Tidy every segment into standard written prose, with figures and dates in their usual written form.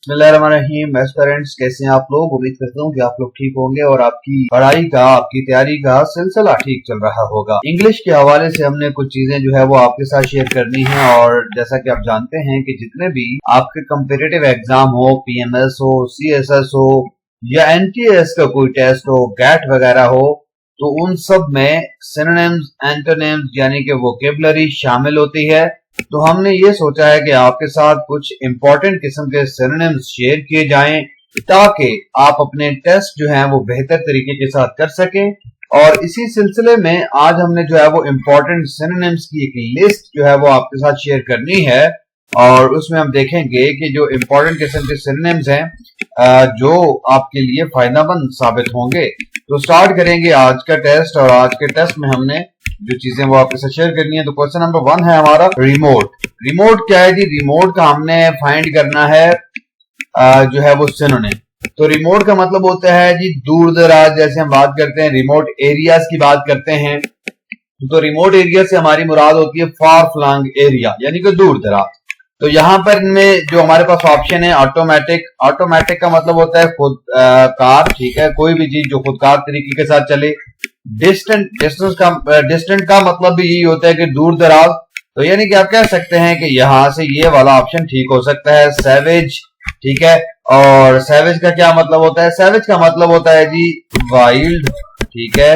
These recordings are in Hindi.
बिस्मिल्लाहिर्रहमानिर्रहीम। एस्पिरेंट्स, कैसे हैं आप लोग? उम्मीद करता हूँ कि आप लोग ठीक होंगे और आपकी पढ़ाई का, आपकी तैयारी का सिलसिला ठीक चल रहा होगा। इंग्लिश के हवाले से हमने कुछ चीजें जो है वो आपके साथ शेयर करनी है। और जैसा कि आप जानते हैं कि जितने भी आपके कम्पिटिटिव एग्जाम हो, PMS हो, CSS हो या NTS का कोई टेस्ट हो, गैट वगैरह हो, तो उन सब में सिनोनिम्स, एंटोनिम्स यानी कि वोकेबलरी शामिल होती है। तो हमने ये सोचा है कि आपके साथ कुछ इंपॉर्टेंट किस्म के सिनोनिम्स शेयर किए जाएं ताकि आप अपने टेस्ट जो हैं वो बेहतर तरीके के साथ कर सकें। और इसी सिलसिले में आज हमने जो है वो इंपॉर्टेंट सिनोनिम्स की एक लिस्ट जो है वो आपके साथ शेयर करनी है। और उसमें हम देखेंगे कि जो इंपॉर्टेंट किस्म के सिनोनिम्स हैं जो आपके लिए फायदेमंद साबित होंगे। तो स्टार्ट करेंगे आज का टेस्ट। और आज के टेस्ट में हमने जो चीजें वो आपके साथ शेयर करनी है। तो क्वेश्चन नंबर 1 है हमारा रिमोट। रिमोट क्या है जी? रिमोट का हमने फाइंड करना है जो है वो सिनोनिम। तो रिमोट का मतलब होता है जी दूर दराज। जैसे हम बात करते हैं रिमोट एरियाज की बात करते हैं, तो रिमोट एरिया से हमारी मुराद होती है फार फ्लंग एरिया यानी कि दूर दराज। तो यहाँ पर इनमें जो हमारे पास ऑप्शन है ऑटोमेटिक। ऑटोमेटिक का मतलब होता है खुद कार, ठीक है, कोई भी चीज जो खुदकार तरीके के साथ चले। डिस्टेंट का मतलब भी यही होता है कि दूर दराज। तो यानी कि आप कह सकते हैं कि यहां से ये वाला ऑप्शन ठीक हो सकता है। सैवेज, ठीक है। और सैवेज का क्या मतलब होता है? सैवेज का मतलब होता है जी वाइल्ड, ठीक है।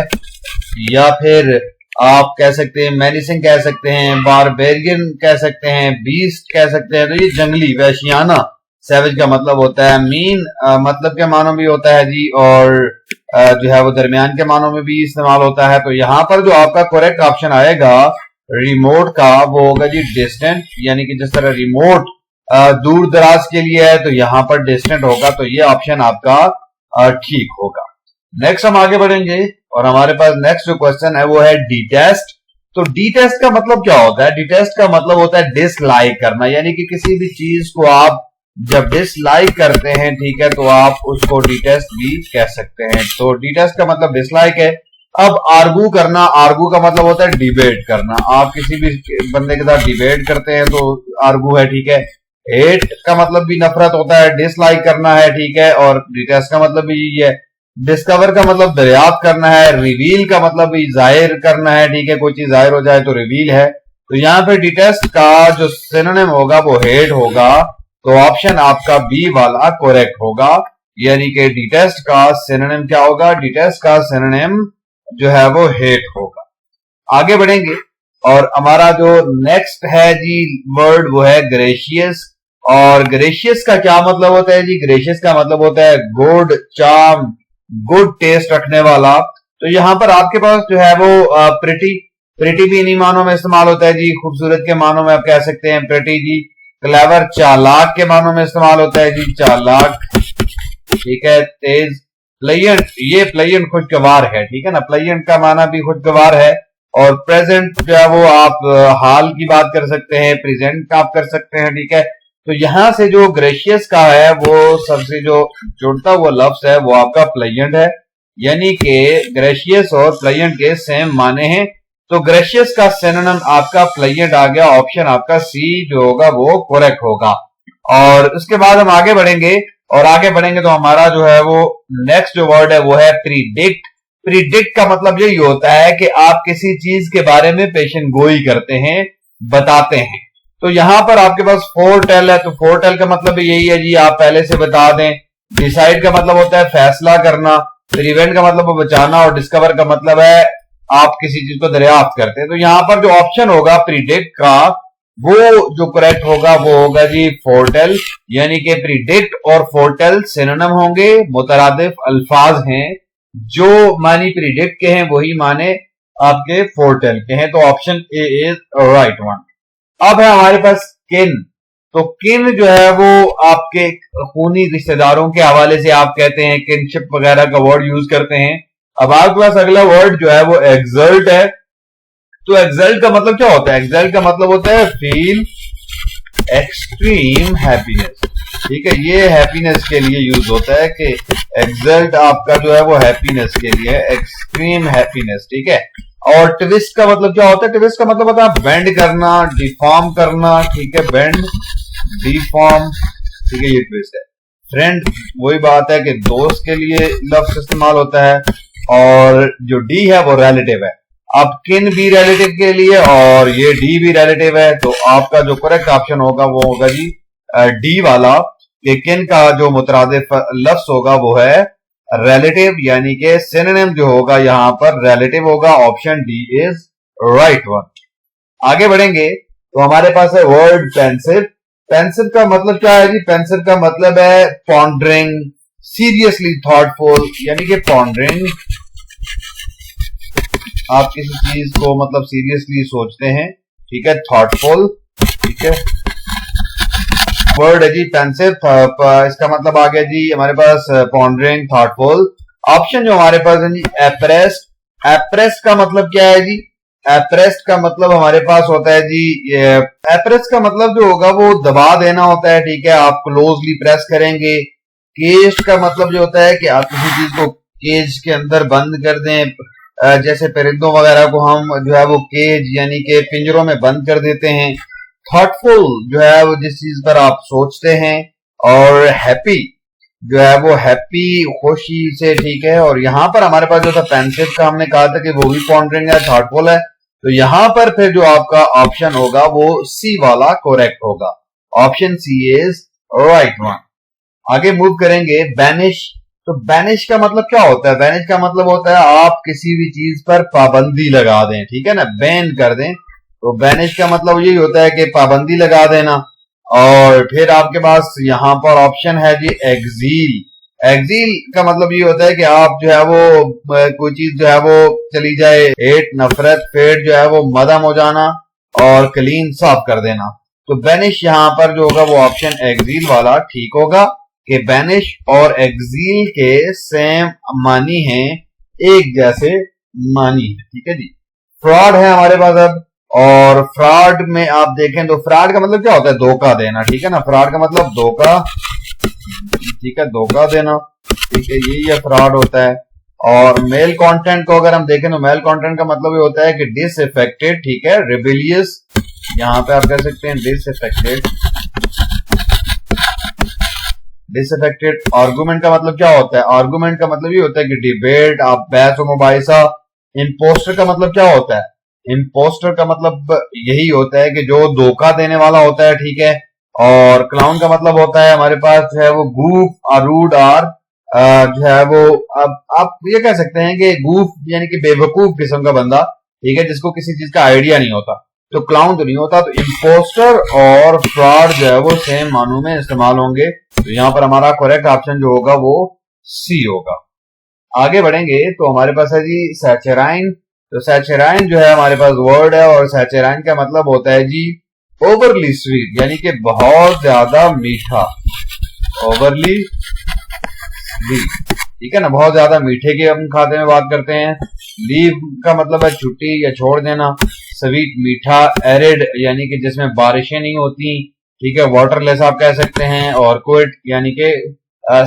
या फिर आप कह सकते हैं मेनिसिंग कह सकते हैं, बारबेरियन कह सकते हैं, बीस्ट कह सकते हैं। तो ये जंगली, वहशियाना सैवेज का मतलब होता है। मीन मतलब के मानों में भी होता है जी, और जो है वो दरमियान के मानों में भी इस्तेमाल होता है। तो यहाँ पर जो आपका करेक्ट ऑप्शन आएगा रिमोट का वो होगा जी डिस्टेंट। यानी कि जिस तरह रिमोट दूर दराज के लिए है तो यहाँ पर डिस्टेंट होगा। तो ये ऑप्शन आपका ठीक होगा। नेक्स्ट हम आगे बढ़ेंगे और हमारे पास नेक्स्ट जो क्वेश्चन है वो है डिटेस्ट। तो डिटेस्ट का मतलब क्या होता है? डिटेस्ट का मतलब होता है डिसलाइक करना। यानी कि किसी भी चीज को आप जब डिसलाइक करते हैं, ठीक है, तो आप उसको डिटेस्ट भी कह सकते हैं। तो डिटेस्ट का मतलब डिसलाइक है। अब आर्गू करना, आर्गू का मतलब होता है डिबेट करना। आप किसी भी बंदे के साथ डिबेट करते हैं तो आर्गू है, ठीक है। हेट का मतलब भी नफरत होता है, डिसलाइक करना है, ठीक है। और डिटेस्ट का मतलब भी यही है। डिस्कवर का मतलब दरियाफ्त करना है। रिवील का मतलब भी जाहिर करना है, ठीक है, कोई चीज जाहिर हो जाए तो रिवील है। तो यहाँ पे डिटेस्ट का जो सिनोनिम होगा वो हेट होगा। तो ऑप्शन आपका बी वाला करेक्ट होगा। यानी कि डिटेस्ट का सिनोनिम क्या होगा? डिटेस्ट का सिनोनिम जो है वो हेट होगा। आगे बढ़ेंगे और हमारा जो नेक्स्ट है जी वर्ड वो है ग्रेशियस। और ग्रेशियस का क्या मतलब होता है जी? ग्रेशियस का मतलब होता है गुड, चार्म, गुड टेस्ट रखने वाला। तो यहां पर आपके पास जो है वो प्रिटी, प्रिटी भी इन्हीं मानों में इस्तेमाल होता है जी। खूबसूरत के मानों में आप कह सकते हैं प्रिटी जी। क्लेवर, चालाक के मानों में इस्तेमाल होता है जी, चालाक, ठीक है। तेज, प्लेजेंट, ये प्लेजेंट खुशगवार है, ठीक है ना। प्लेजेंट का माना भी खुशगवार है। और प्रेजेंट जो है वो आप हाल की बात कर सकते हैं, प्रेजेंट का आप कर सकते हैं, ठीक है। तो यहां से जो ग्रेशियस का है वो सबसे जो जुड़ता हुआ लफ्ज है वो आपका प्लेजेंट है। यानी कि ग्रेशियस और प्लेजेंट के सेम माने हैं। तो ग्रेशियस का सिनोनिम आपका प्लेजेंट आ गया। ऑप्शन आपका सी जो होगा वो करेक्ट होगा। और उसके बाद हम आगे बढ़ेंगे और आगे बढ़ेंगे तो हमारा जो है वो नेक्स्ट जो वर्ड है वो है प्रीडिक्ट। प्रीडिक्ट का मतलब यही होता है कि आप किसी चीज के बारे में पेशन गोई करते हैं, बताते हैं। तो यहां पर आपके पास फोरटेल है। तो फोरटेल का मतलब यही है जी आप पहले से बता दें। डिसाइड का मतलब होता है फैसला करना। प्रिवेंट का मतलब है बचाना। और डिस्कवर का मतलब है आप किसी चीज को दरियाफ्त करते हैं। तो यहां पर जो ऑप्शन होगा प्रीडिक्ट का वो जो करेक्ट होगा वो होगा जी फोरटेल। यानी कि प्रीडिक्ट और फोरटेल सिनोनिम होंगे, मुतरादिफ अल्फाज हैं। जो मानी प्रीडिक्ट के हैं वही माने आपके फोरटेल के हैं। तो option A is right one. अब है हमारे पास किन। तो किन जो है वो आपके खूनी रिश्तेदारों के हवाले से आप कहते हैं किनशिप वगैरह का वर्ड यूज करते हैं। अब आपके पास अगला वर्ड जो है वो एक्सल्ट है। तो एक्सल्ट का मतलब क्या होता है? एक्सल्ट का मतलब होता है फील एक्सट्रीम हैप्पीनेस, ठीक है। ये हैप्पीनेस के लिए यूज होता है कि एक्सल्ट आपका जो है वो हैप्पीनेस के लिए, एक्सट्रीम हैप्पीनेस, ठीक है। और ट्विस्ट का मतलब क्या होता है? ट्विस्ट का मतलब होता है बेंड करना, डिफॉर्म करना, ठीक है, बेंड, डिफॉर्म, ठीक है, ये ट्विस्ट है। फ्रेंड वही बात है कि दोस्त के लिए लफ्ज इस्तेमाल होता है, और जो डी है वो रिलेटिव है। अब किन भी रिलेटिव के लिए और ये डी भी रिलेटिव है, तो आपका जो करेक्ट ऑप्शन होगा वो होगा जी डी वाला, कि किन का जो मुतरादिफ लफ्ज होगा वो है रिलेटिव, यानी कि सिनोनिम जो होगा यहां पर रिलेटिव होगा। Option D is right one. आगे बढ़ेंगे तो हमारे पास है वर्ड पेंसिव। पेंसिव का मतलब क्या है जी? पेंसिव का मतलब है पॉन्डरिंग, सीरियसली थॉटफुल, यानी कि पॉन्डरिंग, आप किसी चीज को मतलब सीरियसली सोचते हैं, ठीक है, थॉटफुल, ठीक है, वर्ड है जी पेंसिव। इसका मतलब आ गया जी हमारे पास पॉन्डरिंग, थॉटफुल। ऑप्शन जो हमारे पास है जी एप्रेस्ड। एप्रेस्ड का मतलब क्या है जी? एप्रेस्ड का मतलब हमारे पास होता है जी, एप्रेस्ड का मतलब जो होगा वो दबा देना होता है, ठीक है, आप क्लोजली प्रेस करेंगे। केज का मतलब जो होता है कि आप किसी चीज को केज के अंदर बंद कर दें, जैसे परिंदों वगैरह को हम जो है वो केज यानी कि पिंजरों में बंद कर देते हैं। थॉटफुल जो है वो जिस चीज पर आप सोचते हैं, और हैप्पी जो है वो हैप्पी, खुशी से, ठीक है। और यहां पर हमारे पास जो था पेंसिव का, हमने कहा था कि वो भी पॉन्डरिंग है, थॉटफुल है, तो यहां पर फिर जो आपका ऑप्शन होगा वो सी वाला करेक्ट होगा। Option C is right one. आगे मूव करेंगे बैनिश। तो बैनिश का मतलब क्या होता है? बैनिश का मतलब होता है आप किसी भी चीज पर पाबंदी लगा दें, ठीक है ना, बैन कर दें। तो बैनिश का मतलब यही होता है कि पाबंदी लगा देना। और फिर आपके पास यहां पर ऑप्शन है जी एक्सील। एक्सील का मतलब ये होता है कि आप जो है वो कोई चीज जो है वो चली जाए, हेट, नफरत, फिर जो है वो मदम हो जाना और क्लीन, साफ कर देना। तो बैनिश यहां पर जो होगा वो ऑप्शन एक्सील वाला ठीक होगा, कि बैनिश और एक्सील के सेम मानी हैं, एक जैसे मानी है, ठीक है जी। फ्रॉड है हमारे पास अब, और फ्रॉड में आप देखें तो फ्रॉड का मतलब क्या होता है? धोखा देना, ठीक है ना, फ्रॉड का मतलब धोखा, ठीक है, धोखा देना, ठीक है, यही फ्रॉड होता है। और मेल कंटेंट को अगर हम देखें तो मेल कंटेंट का मतलब ये होता है कि डिसअफेक्टेड, ठीक है, रिबेलियस, यहां पे आप कह सकते हैं डिसअफेक्टेड। डिसअफेक्टेड। आर्गुमेंट का मतलब क्या होता है? आर्गुमेंट का मतलब ये होता है कि डिबेट, आप बहस व मुबाहिसा। इम्पोस्टर का मतलब क्या होता है? इम्पोस्टर का मतलब यही होता है कि जो धोखा देने वाला होता है, ठीक है। और क्लाउन का मतलब होता है हमारे पास जो है वो गूफ और रूड, और जो है वो अब आप ये कह सकते हैं कि गूफ यानी कि बेवकूफ किस्म का बंदा, ठीक है, जिसको किसी चीज का आइडिया नहीं होता। तो क्लाउन तो नहीं होता। तो इम्पोस्टर और फ्रॉड जो है वो सेम मानों में इस्तेमाल होंगे। तो यहां पर हमारा करेक्ट ऑप्शन जो होगा वो सी होगा। आगे बढ़ेंगे तो हमारे पास है जी सैचराइन। तो सैचराइन जो है हमारे पास वर्ड है, और सैचराइन का मतलब होता है जी ओवरली स्वीट, यानी कि बहुत ज्यादा मीठा, ओवरली स्वीट, ठीक है ना, बहुत ज्यादा मीठे के हम खाते में बात करते हैं। लीव का मतलब है छुट्टी या छोड़ देना। स्वीट मीठा। एरिड यानी कि जिसमें बारिशें नहीं होती, ठीक है, वाटरलेस आप कह सकते हैं। और क्विट यानी कि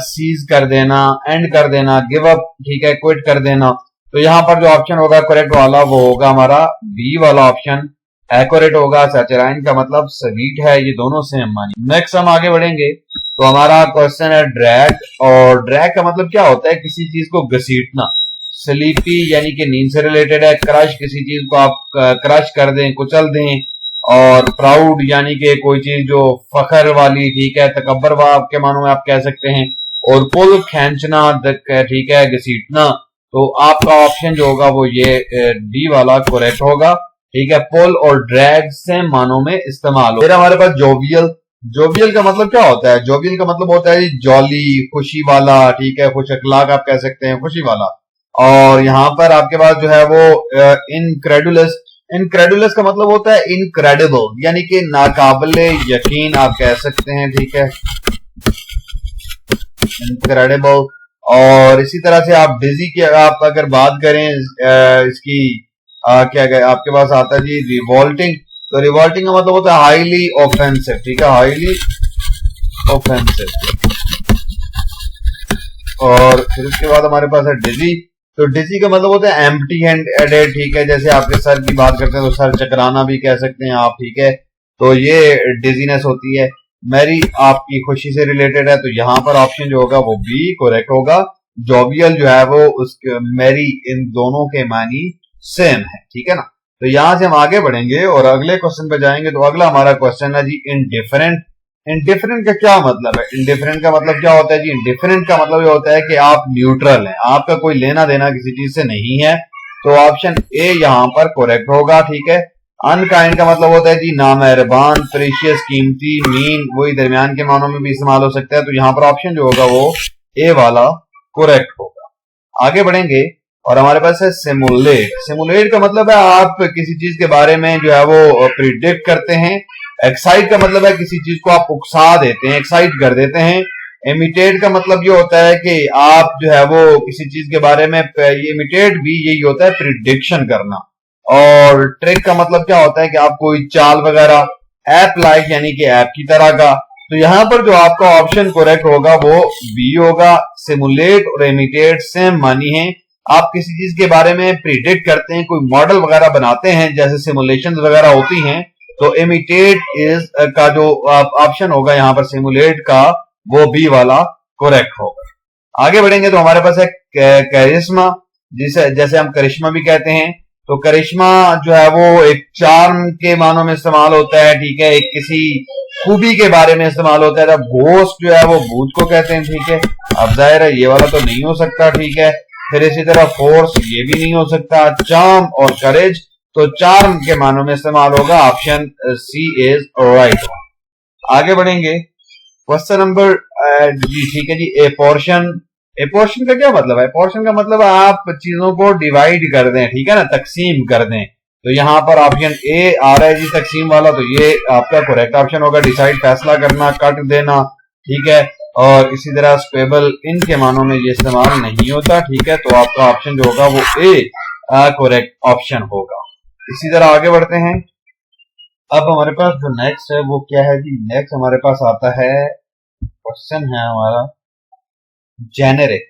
सीज कर देना, एंड कर देना, गिव अप, ठीक है, क्विट कर देना। तो यहां पर जो ऑप्शन होगा करेक्ट वाला वो होगा हमारा बी वाला ऑप्शन, एक्यूरेट होगा। सैचराइन का मतलब स्वीट है, ये दोनों सेम मानी। नेक्स्ट हम आगे बढ़ेंगे तो हमारा क्वेश्चन है ड्रैग। और ड्रैग का मतलब क्या होता है? किसी चीज को घसीटना। स्लीपी यानी कि नींद से रिलेटेड है। क्रश, किसी चीज को आप क्रश कर दें, कुचल दें। और प्राउड यानी कि कोई चीज जो फखर वाली, ठीक है, तकब्बर के मानों में आप कह सकते हैं। और पुल, खींचना, ठीक है, घसीटना। तो आपका ऑप्शन जो होगा वो ये डी वाला करेक्ट होगा, ठीक है। पुल और ड्रैग सेम मानों में इस्तेमाल हो। फिर हमारे पास जोवियल। जोवियल का मतलब क्या होता है? जोवियल का मतलब होता है जॉली, खुशी वाला, ठीक है, खुश अखलाक आप कह सकते हैं, खुशी वाला। और यहां पर आपके पास जो है वो इनक्रेडुलस। इनक्रेडुलस का मतलब होता है इनक्रेडिबल, यानी कि नाकाबिले यकीन आप कह सकते हैं, ठीक है, इनक्रेडिबल। और इसी तरह से आप डिजी की आप अगर बात करें इसकी क्या गए आपके पास आता है जी रिवॉल्टिंग। तो रिवॉल्टिंग का मतलब होता है हाईली ऑफेंसिव, ठीक है, हाईली ऑफेंसिव। और फिर उसके बाद हमारे पास है डिजी। तो डिजी का मतलब होता है एम्प्टी हेडेड, ठीक है, जैसे आपके सर की बात करते हैं तो सर चकराना भी कह सकते हैं आप, ठीक है। तो ये डिजीनेस होती है। मैरी आपकी खुशी से रिलेटेड है, तो यहाँ पर ऑप्शन जो होगा वो बी करेक्ट होगा। जॉवियल जो है वो उसके मैरी इन दोनों के मानी सेम है, ठीक है ना। तो यहां से हम आगे बढ़ेंगे और अगले क्वेश्चन पे जाएंगे। तो अगला हमारा क्वेश्चन है जी इनडिफरेंट। इनडिफरेंट का क्या मतलब है? इनडिफरेंट का मतलब क्या होता है जी? इनडिफरेंट का मतलब ये होता है कि आप न्यूट्रल हैं, आपका कोई लेना देना किसी चीज से नहीं है। तो ऑप्शन ए यहां पर करेक्ट होगा, ठीक है। अनकाइंड का मतलब होता है जी नामेहरबान, प्रीशियस, कीमती, मीन, वही दरमियान के मानों में भी इस्तेमाल हो सकता है। तो यहाँ पर ऑप्शन जो होगा वो ए वाला करेक्ट होगा। आगे बढ़ेंगे और हमारे पास है सिमुलेट। सिमुलेट का मतलब है आप किसी चीज के बारे में जो है वो प्रिडिक्ट करते हैं। एक्साइट का मतलब है किसी चीज को आप उकसा देते हैं, एक्साइट कर देते हैं। इमिटेट का मतलब ये होता है कि आप जो है वो किसी चीज के बारे में, इमिटेट भी यही होता है प्रिडिक्शन करना। और ट्रिक का मतलब क्या होता है कि आप कोई चाल वगैरह, ऐप लाइक यानी कि ऐप की तरह का। तो यहां पर जो आपका ऑप्शन करेक्ट होगा वो बी होगा। सिमुलेट और इमिटेट सेम मानी है, आप किसी चीज के बारे में प्रिडिक्ट करते हैं, कोई मॉडल वगैरह बनाते हैं, जैसे सिमुलेशन वगैरह होती हैं। तो इमिटेट इज का जो ऑप्शन होगा यहाँ पर सिमुलेट का, वो बी वाला करेक्ट होगा। आगे बढ़ेंगे तो हमारे पास है करिश्मा, जिसे जैसे हम करिश्मा भी कहते हैं। तो करिश्मा जो है वो एक चार्म के मानों में इस्तेमाल होता है, ठीक है। एक किसी खूबी के बारे में इस्तेमाल होता है। बोस्ट जो है वो भूत को कहते हैं, ठीक है। अब जाहिर है ये वाला तो नहीं हो सकता, ठीक है। फिर इसी तरह फोर्स, ये भी नहीं हो सकता। चार्म और करेज, तो चार्म के मानों में इस्तेमाल होगा। Option C is right. आगे बढ़ेंगे क्वेश्चन नंबर जी, ठीक है जी। ए पोर्शन। ए पोर्शन का क्या मतलब है? पोर्शन का मतलब आप चीजों को डिवाइड कर दें, ठीक है ना, तकसीम कर दें। तो यहां पर ऑप्शन ए आ रहा है जी तकसीम वाला, तो ये आपका करेक्ट ऑप्शन होगा। डिसाइड फैसला करना, कट देना, ठीक है। और इसी तरह स्टेबल, इनके मानों में ये इस्तेमाल नहीं होता, ठीक है। तो आपका ऑप्शन जो होगा वो ए करेक्ट ऑप्शन होगा। इसी तरह आगे बढ़ते हैं। अब हमारे पास जो नेक्स्ट है वो क्या है जी? नेक्स्ट हमारे पास आता है, क्वेश्चन है हमारा जेनेरिक।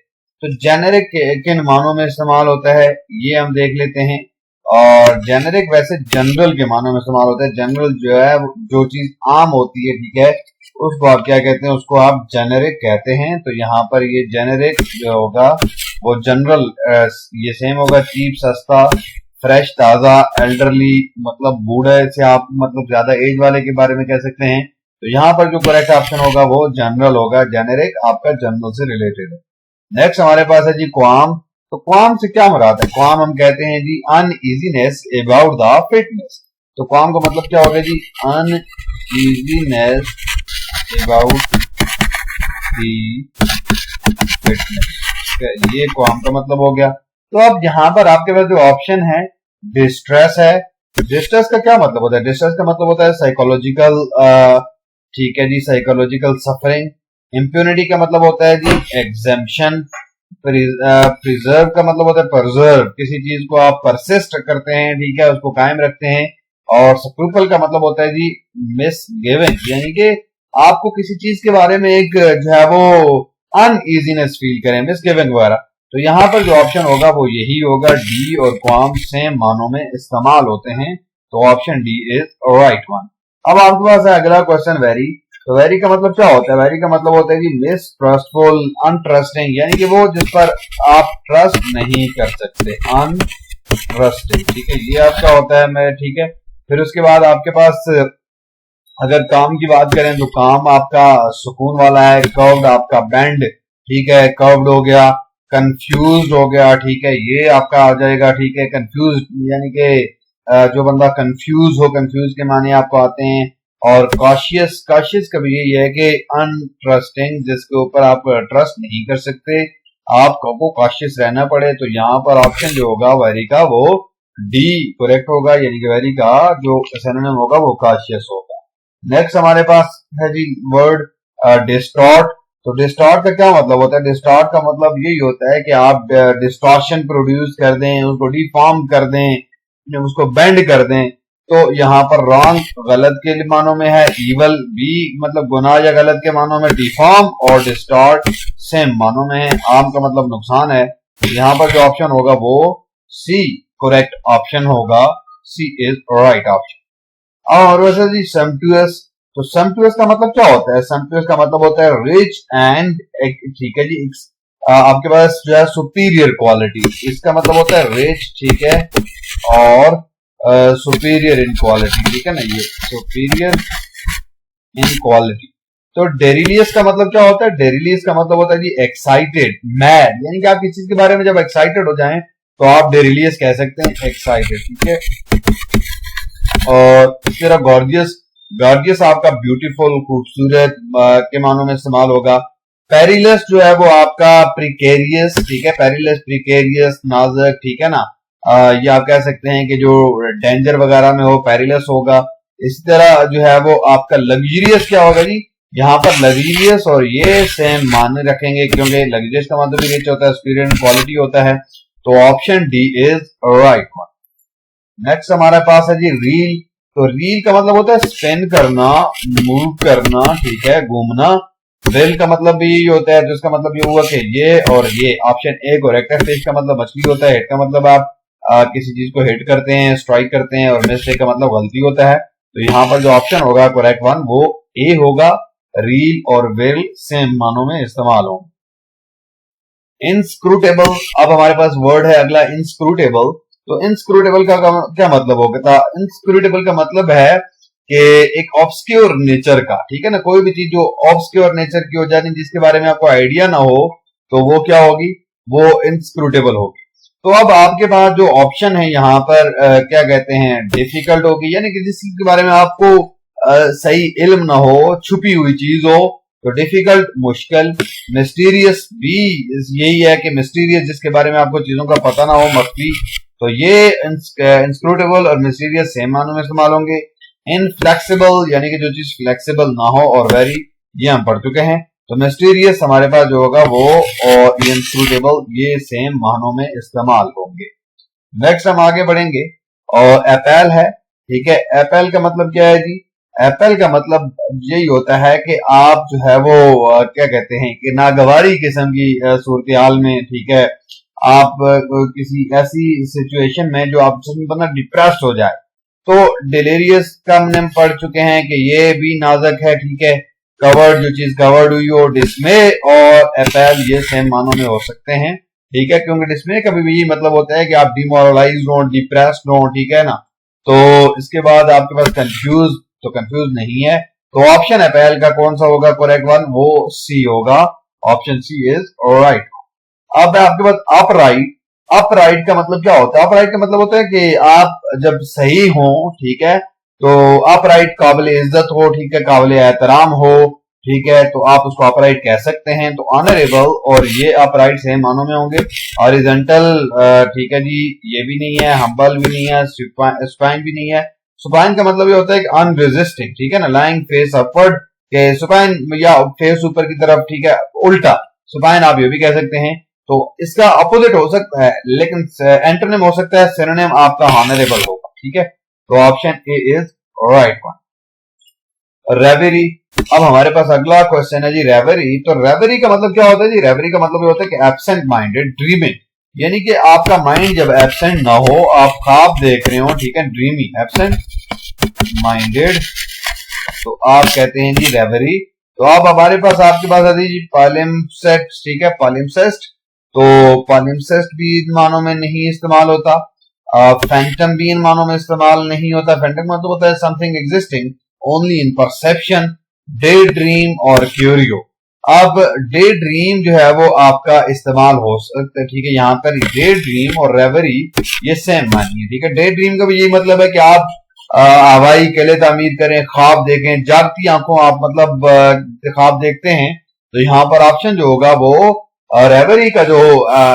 तो जेनेरिक किन मानों में इस्तेमाल होता है ये हम देख लेते हैं। और जेनेरिक वैसे जनरल के मानों में इस्तेमाल होता है। जनरल जो है जो चीज आम होती है, ठीक है, उसको आप क्या कहते हैं? उसको आप जेनेरिक कहते हैं। तो यहाँ पर ये जेनेरिक जो होगा वो जनरल, ये सेम होगा। चीप, सस्ता, फ्रेश, ताजा, एल्डरली मतलब बूढ़े से आप मतलब ज्यादा एज वाले के बारे में कह सकते हैं। तो यहाँ पर जो करेक्ट ऑप्शन होगा वो जनरल होगा। जेनेरिक आपका जनरल से रिलेटेड है। नेक्स्ट हमारे पास है जी क्वाम। तो क्वाम से क्या मुराद है? क्वाम हम कहते हैं जी अनइजीनेस अबाउट द फिटनेस। तो क्वाम का मतलब क्या होगा जी? अनइजीनेस अबाउट द फिटनेस, ये क्वाम का मतलब हो गया। तो अब यहाँ पर आपके पास जो ऑप्शन है डिस्ट्रेस है। डिस्ट्रेस का क्या मतलब होता है? डिस्ट्रेस का मतलब होता है साइकोलॉजिकल, ठीक है जी, साइकोलॉजिकल सफरिंग। इम्प्यूनिटी का मतलब होता है जी एग्जेम्पशन। प्रिजर्व का मतलब होता है प्रिजर्व, किसी चीज को आप परसिस्ट करते हैं, ठीक है, उसको कायम रखते हैं। और स्क्रूपल का मतलब होता है जी मिसगिविंग, यानी कि आपको किसी चीज के बारे में एक जो है वो अनइजीनेस फील करें, मिसगिविंग वगैरह। तो यहाँ पर जो ऑप्शन होगा वो यही होगा। डी और क्वाम सेम मानों में इस्तेमाल होते हैं। तो option D is right one. अब आपके पास है अगला क्वेश्चन वेरी। तो वेरी का मतलब क्या होता है? वेरी का मतलब होता है जी मिसट्रस्टफुल, अनट्रस्टिंग, यानी कि वो जिस पर आप ट्रस्ट नहीं कर सकते, अनट्रस्टिंग, ठीक है, ये आपका होता है। मैं ठीक है। फिर उसके बाद आपके पास अगर काम की बात करें तो काम आपका सुकून वाला है। कर्व्ड आपका बेंड, ठीक है, कर्व्ड हो गया। कंफ्यूज हो गया, ठीक है, ये आपका आ जाएगा, ठीक है। कंफ्यूज यानी कि जो बंदा कंफ्यूज हो, कंफ्यूज के माने आपको आते हैं। और कॉशियस, कॉशियस का भी यही है कि अनट्रस्टिंग, जिसके ऊपर आप ट्रस्ट नहीं कर सकते, आपको कॉशियस रहना पड़े। तो यहाँ पर ऑप्शन जो होगा वेरी का वो डी करेक्ट होगा, यानी कि वेरी का जो सिनोनिम होगा वो कॉशियस होगा। नेक्स्ट हमारे पास है जी वर्ड डिस्टॉर्ट। तो डिस्टॉर्ट का क्या मतलब होता है? डिस्टॉर्ट का मतलब यही होता है कि आप डिस्टॉर्शन प्रोड्यूस कर दें, उसको डिफॉर्म कर दें, उसको बेंड कर दें। तो यहाँ पर रॉन्ग, गलत के मानों में है। इवल, बी मतलब गुनाह या गलत के मानों में। डिफॉर्म और डिस्टॉर्ट सेम मानों में है। आम का मतलब नुकसान है। यहाँ पर जो ऑप्शन होगा वो सी करेक्ट ऑप्शन होगा। सी इज राइट ऑप्शन। और वैसे जी सेम्प्टुअस। तो सम्पटुअस का मतलब क्या होता है? सम्पटुअस का मतलब होता है रिच एंड, ठीक है जी, आपके पास जो है सुपीरियर क्वालिटी, इसका मतलब होता है रिच, ठीक है, और सुपीरियर इन क्वालिटी, ठीक है ना, ये सुपीरियर इन क्वालिटी। तो डेरिलियस का मतलब क्या होता है? डेरिलियस का मतलब होता है जी एक्साइटेड, मैड, यानी कि आप किसी चीज के बारे में जब एक्साइटेड हो जाएं तो आप डेरिलियस कह सकते हैं, एक्साइटेड, ठीक है। और इस तरह गॉर्जियस, गॉर्जियस आपका ब्यूटीफुल, खूबसूरत के मानों में इस्तेमाल होगा। पेरिलस जो है वो आपका प्रिकेरियस, ठीक है, पेरिलस, प्रिकेरियस, नाजुक, ठीक है ना, ये आप कह सकते हैं कि जो डेंजर वगैरह में हो पेरिलस होगा। इसी तरह जो है वो आपका लग्जरियस क्या होगा जी? यहाँ पर लग्जरियस और ये सेम माने रखेंगे क्योंकि लग्जरियस का मतलब भी रिच होता है, सुपीरियर क्वालिटी होता है। तो option D is right one. Next हमारे पास है जी रील। तो रील का मतलब होता है स्पिन करना, मूव करना, ठीक है, घूमना। रेल का मतलब भी यही होता है, तो इसका मतलब ये हुआ कि ये और ये ऑप्शन ए करेक्ट है। फिश का मतलब मछली होता है, हिट का मतलब आप किसी चीज को हिट करते हैं, स्ट्राइक करते हैं, और मिस्टेक का मतलब गलती होता है। तो यहाँ पर जो ऑप्शन होगा करेक्ट वन वो ए होगा। रील और वेल सेम मानों में इस्तेमाल हो। इनस्क्रूटेबल, अब हमारे पास वर्ड है अगला इनस्क्रूटेबल। तो इनस्क्रूटेबल का क्या मतलब होगा? इनस्क्रूटेबल का मतलब है कि एक ऑब्सक्योर नेचर का, ठीक है ना, कोई भी चीज जो ऑब्सक्योर नेचर की हो जाती है, जिसके बारे में आपको आइडिया ना हो, तो वो क्या होगी? वो इनस्क्रूटेबल होगी। तो अब आपके पास जो ऑप्शन है यहाँ पर क्या कहते हैं, डिफिकल्ट होगी, यानी कि जिस चीज के बारे में आपको सही इल्म ना हो, छुपी हुई चीज हो, तो डिफिकल्ट मुश्किल। मिस्टीरियस भी यही है कि मिस्टीरियस जिसके बारे में आपको चीजों का पता ना हो, मख्फी। तो ये इंस्क्रूटेबल और मिस्टीरियस सेम मानों में इस्तेमाल होंगे। इनफ्लेक्सिबल यानी कि जो चीज फ्लेक्सिबल ना हो, और वेरी ये हम पढ़ चुके हैं। तो मिस्टीरियस हमारे पास जो होगा वो, और इनस्क्रूटेबल ये सेम मानों में इस्तेमाल होंगे। नेक्स्ट हम आगे बढ़ेंगे और एपेल है, ठीक है। एपेल का मतलब क्या है जी? एपेल का मतलब यही होता है कि आप जो है वो क्या कहते हैं कि नागवारी किस्म की सूरत हाल में, ठीक है, आप किसी ऐसी सिचुएशन में जो आप जिसमें बंदा डिप्रेस्ड हो जाए, तो डिलीरियस का हमने पढ़ चुके हैं कि ये भी नाजुक है, ठीक है। कवर्ड, जो चीज कवर्ड हुई हो, डिस्मे और एपेल ये सेम मानों में हो सकते हैं, ठीक है, क्योंकि डिस्मे का भी यही मतलब होता है कि आप डिमोरलाइज हो, डिप्रेस्ड हो, ठीक है ना। तो इसके बाद आपके पास कंफ्यूज, तो कंफ्यूज नहीं है। तो ऑप्शन एपेल का कौन सा होगा करेक्ट वन? वो सी होगा, ऑप्शन सी इज राइट। अब आपके पास अपराइट। अपराइट का मतलब क्या होता है? अपराइट का मतलब होता है कि आप जब सही हो, ठीक है, तो अपराइट काबिल इज्जत हो, ठीक है, काबिल एहतराम हो, ठीक है, तो आप उसको अपराइट कह सकते हैं। तो ऑनरेबल और ये अपराइट सेम मानों में होंगे। हॉरिजॉन्टल, ठीक है जी, ये भी नहीं है। हम्बल भी नहीं है। सुपाइन भी नहीं है। सुपाइन का मतलब ये होता है कि अनरेजिस्टिंग, ठीक है ना, लाइंग फेस अपवर्ड, के सुपाइन या फेस ऊपर की तरफ, ठीक है, उल्टा सुपाइन आप ये भी कह सकते हैं। तो इसका अपोजिट हो सकता है, लेकिन एंटोनिम हो सकता है, सिनोनिम आपका ऑनरेबल होगा, ठीक है। तो option A is right one. रेवरी। अब हमारे पास अगला क्वेश्चन है जी रेवरी। तो रेवरी का मतलब क्या होता है जी? रेवरी का मतलब ये होता है कि एब्सेंट माइंडेड ड्रीमिंग, यानी कि आपका माइंड जब एब्सेंट ना हो, आप ख्वाब देख रहे हो, ठीक है, ड्रीमी, एब्सेंट माइंडेड, तो आप कहते हैं जी रेवरी। तो अब हमारे पास आपके पास आती है जी पालिम्सेस्ट, ठीक है, पालिम्सेस्ट। तो पालिम्सेस्ट भी इन मानों में नहीं इस्तेमाल होता। फैंटम भी इन मानों में इस्तेमाल नहीं होता। फैंटम मतलब होता है something existing only in perception, day dream और क्यूरियो। अब डे ड्रीम जो है वो आपका इस्तेमाल हो सकता है, ठीक है, यहाँ पर डे ड्रीम और रेवरी ये सेम मानिए, ठीक है। डे ड्रीम का भी यही मतलब है कि आप हवाई किले तामीर करें, ख्वाब देखें, जागती आंखों आप मतलब ख्वाब देखते हैं। तो यहाँ पर ऑप्शन जो होगा वो रेवरी का जो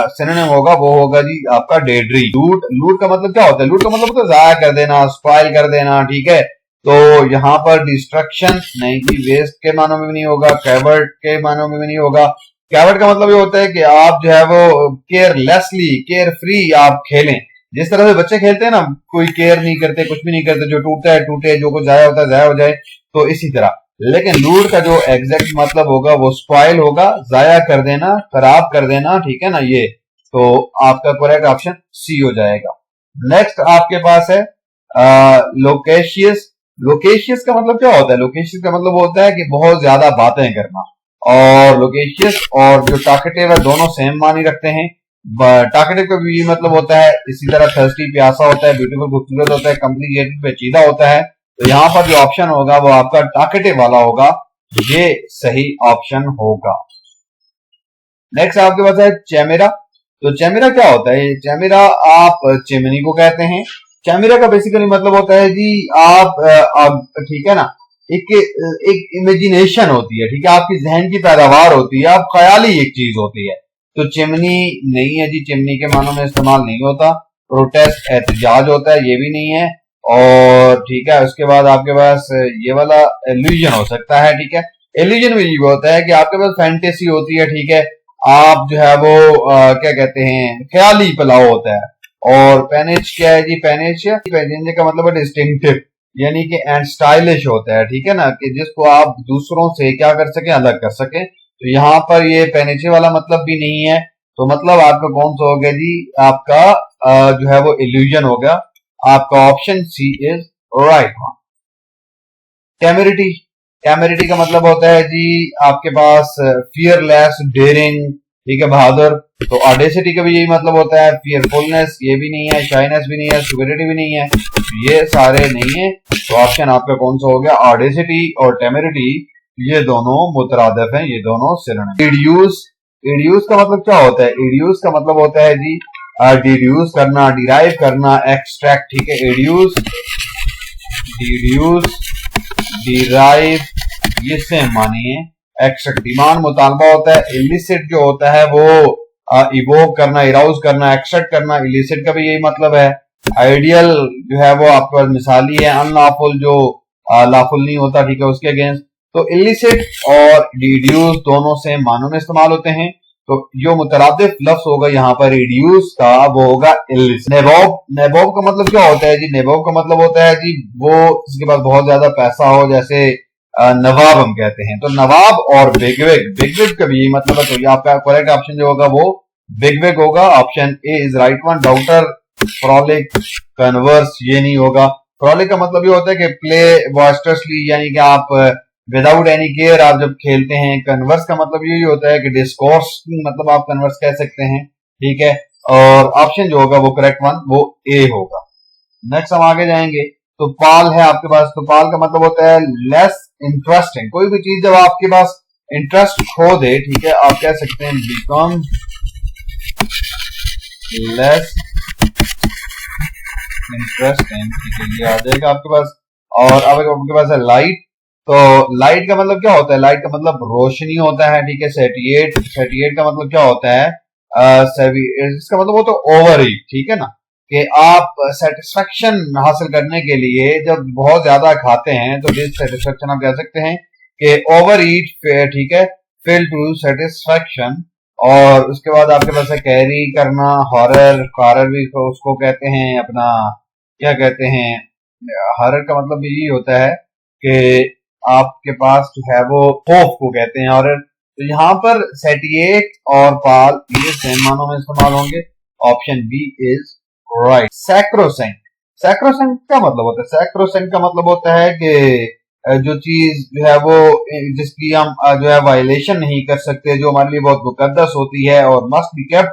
सिनोनिम होगा वो होगा जी आपका डे ड्रीम। लूट, लूट का मतलब क्या होता है? लूट का मतलब होता है जाया कर देना, स्पॉइल कर देना, ठीक है। तो यहाँ पर डिस्ट्रक्शन नहीं जी, वेस्ट के मानों में भी नहीं होगा, कैवर्ड के मानों में भी नहीं होगा। कैवर्ड का मतलब ये होता है कि आप जो है वो केयरलेसली, केयर फ्री आप खेलें, जिस तरह से बच्चे खेलते हैं ना, कोई केयर नहीं करते, कुछ भी नहीं करते, जो टूटता है टूटे, जो कुछ जाया होता है जाया हो जाए, तो इसी तरह। लेकिन लूट का जो एग्जैक्ट मतलब होगा वो स्पॉइल होगा, जाया कर देना, खराब कर देना, ठीक है ना, ये। तो आपका करेक्ट ऑप्शन सी हो जाएगा। नेक्स्ट आपके पास है लोकेशियस। लोकेशियस का मतलब क्या होता है? लोकेशियस का मतलब होता है कि बहुत ज्यादा बातें करना। और लोकेशियस और जो टॉकेटिव है दोनों सेम मानी रखते हैं। टॉकेटिव का भी मतलब होता है इसी तरह थर्स्टी प्यासा होता है, ब्यूटीफुल खूबसूरत होता है, कॉम्प्लिकेटेड पेचीदा होता है। तो यहाँ पर जो ऑप्शन होगा वो आपका टॉकेटिव वाला होगा, ये सही ऑप्शन होगा। नेक्स्ट आपके पास है चेमेरा। तो चेमेरा क्या होता है? चेमेरा आप चिमनी को कहते हैं। चेमेरा का बेसिकली मतलब होता है जी आप ठीक है ना, एक एक इमेजिनेशन होती है, ठीक है, आपकी जहन की पैदावार होती है, आप ख्याली एक चीज होती है। तो चिमनी नहीं है जी, चिमनी के मानों में इस्तेमाल नहीं होता। प्रोटेस्ट एहतजाज होता है, ये भी नहीं है। और ठीक है, उसके बाद आपके पास ये वाला एल्यूजन हो सकता है, ठीक है। एल्यूजन में ये होता है कि आपके पास फैंटेसी होती है, ठीक है, आप जो है वो क्या कहते हैं, ख्याली पलाव होता है। और पेनिच क्या है जी? पेनिच का मतलब है डिस्टिंक्टिव, यानी कि एंड स्टाइलिश होता है, ठीक है ना, कि जिसको आप दूसरों से क्या कर सके, अलग कर सके। तो यहाँ पर ये पेनिचे वाला मतलब भी नहीं है। तो मतलब आपका कौन सा हो गया जी? आपका जो है वो इल्यूजन हो गया। आपका option C is right one. Temerity. Temerity का मतलब होता है जी आपके पास फियरलेस, डेयरिंग, ठीक है, बहादुर। तो ऑडेसिटी का भी यही मतलब होता है। फियरफुलनेस ये भी नहीं है, शाइनेस भी नहीं है, स्टुपिडिटी भी नहीं है, ये सारे नहीं है। तो ऑप्शन आपका कौन सा हो गया? ऑडेसिटी और टेमेरिटी, ये दोनों मुतरादिफ हैं, ये दोनों सिनोनिम। इडियूस। इडियूस का मतलब क्या होता है? इडियूस का मतलब होता है जी डिड्यूस करना, डिराइव करना, एक्सट्रैक्ट, ठीक है। इडियूस, डिड्यूस, डिराइव, ये सेम मानिए। एक्सट्रैक्ट डिमांड मुतालबा होता है। इलिसिट जो होता है वो इवोक करना, इराउज करना, एक्सट्रैक्ट करना। इलिसिट का भी यही मतलब है। आइडियल जो है वो आपके पास मिसाली है। अनलॉफुल जो लॉफुल नहीं होता, ठीक है, उसके अगेंस्ट। तो इलिसिट और डिड्यूस दोनों सेम मानों में इस्तेमाल होते हैं। तो जो मुतरादिफ लफ्ज होगा यहाँ पर रिड्यूस का, वो होगा इलिसिट। नेबोब। नेबोब का मतलब क्या होता है जी? नेबोब का मतलब होता है जी वो जिसके पास बहुत ज्यादा पैसा हो, जैसे नवाब हम कहते हैं। तो नवाब और बिगविग, बिगविग का भी यही मतलब है। तो ये आपका करेक्ट ऑप्शन जो होगा वो बिगविग होगा। Option A is right one. Daughter, frolic, converse, ये नहीं होगा। फ्रॉलिक का मतलब ये होता है कि प्ले बॉस्टर्सली, यानी कि आप विदाउट एनी केयर आप जब खेलते हैं। कन्वर्स का मतलब यही होता है कि डिस्कोर्स, मतलब आप कन्वर्स कह सकते हैं, ठीक है। और ऑप्शन जो होगा वो करेक्ट वन वो ए होगा। नेक्स्ट हम आगे जाएंगे। तो पाल है आपके पास। तो पाल का मतलब होता है लेस इंटरेस्टिंग। कोई भी चीज जब आपके पास इंटरेस्ट खो दे, ठीक है, आप कह सकते हैं बिकम लेस इंटरेस्टिंग, ठीक है, ये आ जाएगा आपके पास। और अब आपके पास है लाइट। तो लाइट का मतलब क्या होता है? लाइट का मतलब रोशनी होता है, ठीक है। सेटिएट, सेटिएट का मतलब क्या होता है? इसका मतलब होता है ओवर ईट, ठीक है ना, कि आप सेटिस्फेक्शन हासिल करने के लिए जब बहुत ज्यादा खाते हैं तो डिससेटिस्फेक्शन आप कह सकते हैं कि ओवर ईट, ठीक है, फेल टू सेटिस्फेक्शन। और उसके बाद आपके पास है कैरी करना, हॉरर। हॉरर भी उसको कहते हैं अपना, क्या कहते हैं, हॉरर का मतलब भी यही होता है कि आपके पास जो है वो खौफ को कहते हैं हॉरर। तो यहाँ पर सेटिएट और पाल ये सेम मानों में इस्तेमाल होंगे। Option B is right. Sacrosanct. Sacrosanct क्या मतलब होता है? सैक्रोसेंट का मतलब होता है कि जो चीज जो है वो जिसकी हम जो है वायलेशन नहीं कर सकते, जो हमारे लिए बहुत मुकद्दस होती है और मस्ट बी केप्ट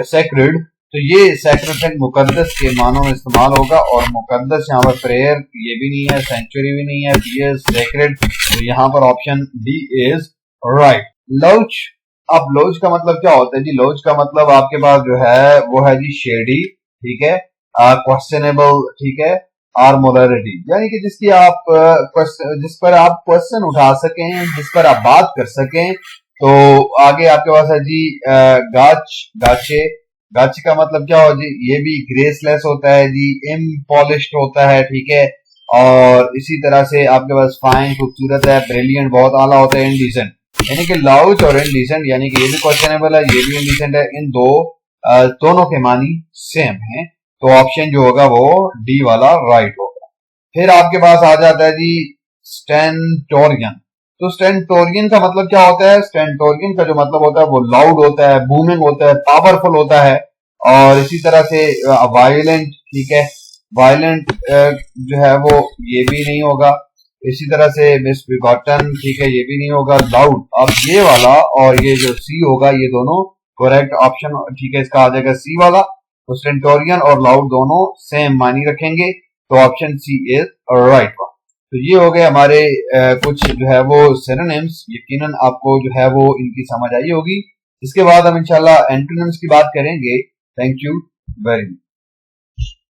सेक्रेड। तो ये सैक्रोसेंट मुकद्दस के मानों में इस्तेमाल होगा। और मुकद्दस यहाँ पर प्रेयर ये भी नहीं है, सेंचुरी भी नहीं है, बी इज सेक्रेड। तो यहाँ पर ऑप्शन डी इज राइट। लौच। अब लौच का मतलब क्या होता है जी? लौच का मतलब आपके पास जो है वो है जी शेडी, ठीक है, क्वेश्चनेबल, ठीक है, और मोरालिटी, यानी कि जिसकी आप जिस पर आप क्वेश्चन उठा सकें, जिस पर आप बात कर सकें। तो आगे आपके पास है जी गाच, गाचे। गाचे का मतलब क्या हो जी? ये भी ग्रेसलेस होता है जी, इम्पॉलिश्ड होता है, ठीक है। और इसी तरह से आपके पास फाइन, खूबसूरत है, ब्रिलियंट, बहुत आला होता है, इनडिसेंट। यानी कि लाउच और इनडिसेंट, यानी कि ये भी क्वेश्चनेबल है, ये भी इनडिसेंट है। इन दोनों के मानी सेम है। तो ऑप्शन जो होगा वो डी वाला राइट होगा। फिर आपके पास आ जाता है जी स्टेंटोरियन। तो स्टेंटोरियन का मतलब क्या होता है? स्टेंटोरियन का जो मतलब होता है वो लाउड होता है, बूमिंग होता है, पावरफुल होता है, और इसी तरह से वायलेंट, ठीक है, वायलेंट जो है वो ये भी नहीं होगा, इसी तरह से मिसबिगॉटन, ठीक है, ये भी नहीं होगा। लाउड, अब ये वाला और ये जो सी होगा ये दोनों करेक्ट ऑप्शन, ठीक है, इसका आ जाएगा सी वाला। तो स्टेंटोरियन और लाउड दोनों सेम मानी रखेंगे, तो option C is right one. तो ये हो गए हमारे कुछ जो है वो सिनोनिम्स, यकीनन आपको जो है वो इनकी समझ आई होगी। इसके बाद हम इंशाल्लाह एंटोनिम्स की बात करेंगे। Thank you very much.